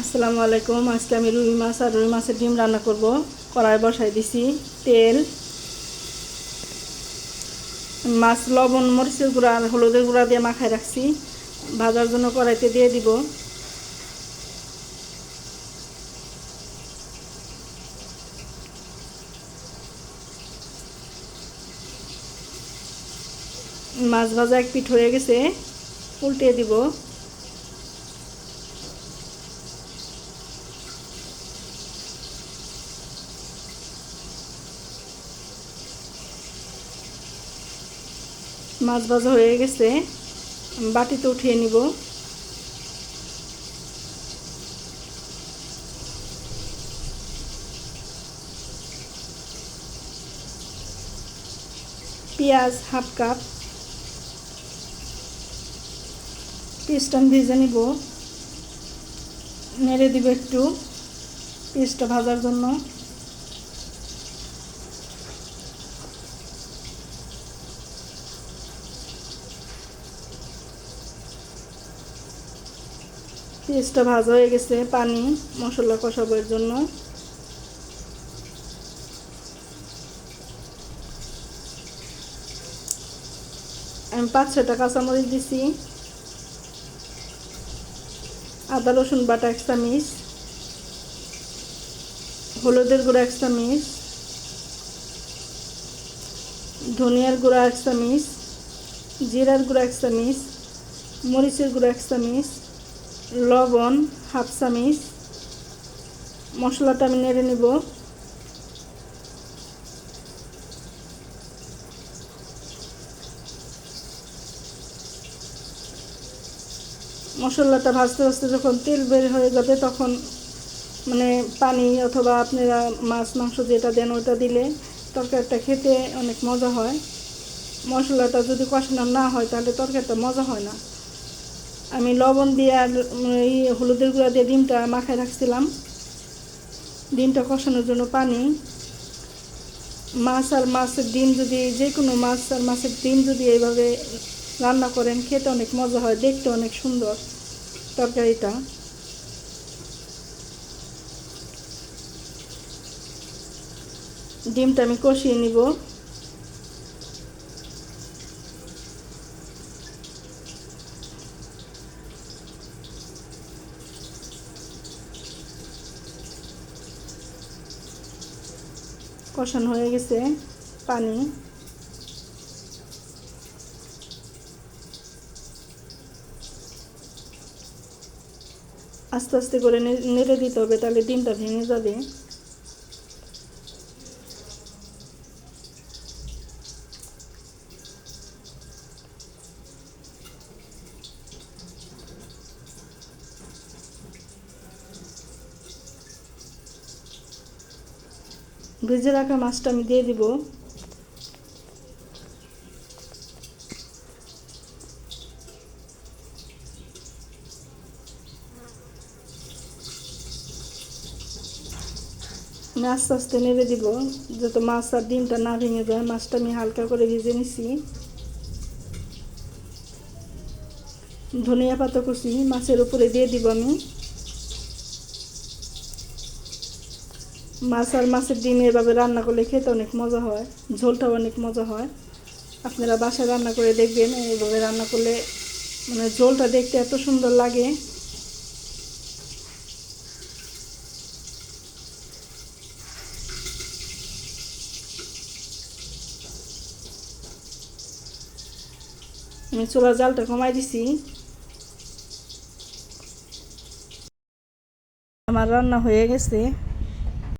আসসালামু আলাইকুম। আজকে আমি রুই মাছ আর রুই মাছের ডিম রান্না করব। কড়াই বসাই দিছি তেল, মাছ লবণ মরিচের গুঁড়া আর হলুদের গুঁড়া দিয়ে মাখায় রাখছি। ভাজার জন্য কড়াইতে দিয়ে দিব। মাছ ভাজা এক পিঠ হয়ে গেছে, উল্টে দিব। মাছ ভাজা হয়ে গেছে, বাটিতে উঠিয়ে নিব। পেঁয়াজ হাফ কাপ, পেঁয়াজটা ভেজে নিব। নেড়ে দিব একটু পেঁয়াজটা ভাজার জন্য। পেঁয়াজটা ভাজা হয়ে গেছে, পানি মশলা কষাবার জন্য। আমি 5-6টা কাঁচামরিচ দিছি, আদা রসুন বাটা 1 চামচ, হলুদের গুঁড়া 1 চামচ, ধনিয়ার গুঁড়া 1 চামচ, জিরার গুঁড়া 1 চামচ, মরিচের গুঁড়া 1 চামচ, লবণ হাফ চামচ। মশলাটা আমি নেড়ে নিব। মশলাটা ভাজতে ভাজতে যখন তেল বের হয়ে যাবে তখন মানে পানি অথবা আপনারা মাছ মাংস যেটা দেন ওটা দিলে তরকারিটা খেতে অনেক মজা হয়। মশলাটা যদি কষানো না হয় তাহলে তরকারিটা মজা হয় না। আমি লবণ দিয়ে আর হলুদের গুঁড়া দিয়ে ডিমটা মাখায় রাখছিলাম। ডিমটা কষানোর জন্য পানি। মাছ আর মাছের ডিম যদি যে কোনো মাছ আর মাছের ডিম যদি এইভাবে রান্না করেন খেতে অনেক মজা হয়, দেখতে অনেক সুন্দর তরকারিটা। ডিমটা আমি কষিয়ে নিব। কষানো হয়ে গেছে, পানি। আস্তে আস্তে করে নেড়ে দিতে হবে, তাহলে ডিমটা ভেঙে যাবে। ভেজে রাখা মাছটা আমি দিয়ে দিব। আমি আস্তে আস্তে নেড়ে দিব যাতে মাছ আর ডিমটা না ভেঙে যায়। মাছটা আমি হালকা করে ভেজে নিছি। ধনিয়া পাতা কুচি মাছের উপরে দিয়ে দিব আমি। মাছ আর মাছের ডিম এভাবে রান্না করলে খেতে অনেক মজা হয়, ঝোলটাও অনেক মজা হয়। আপনারা বাসায় রান্না করে দেখবেন, এইভাবে রান্না করলে মানে ঝোলটা দেখতে এত সুন্দর লাগে। আমি চুলার জালটা কমাই দিছি। আমার রান্না হয়ে গেছে।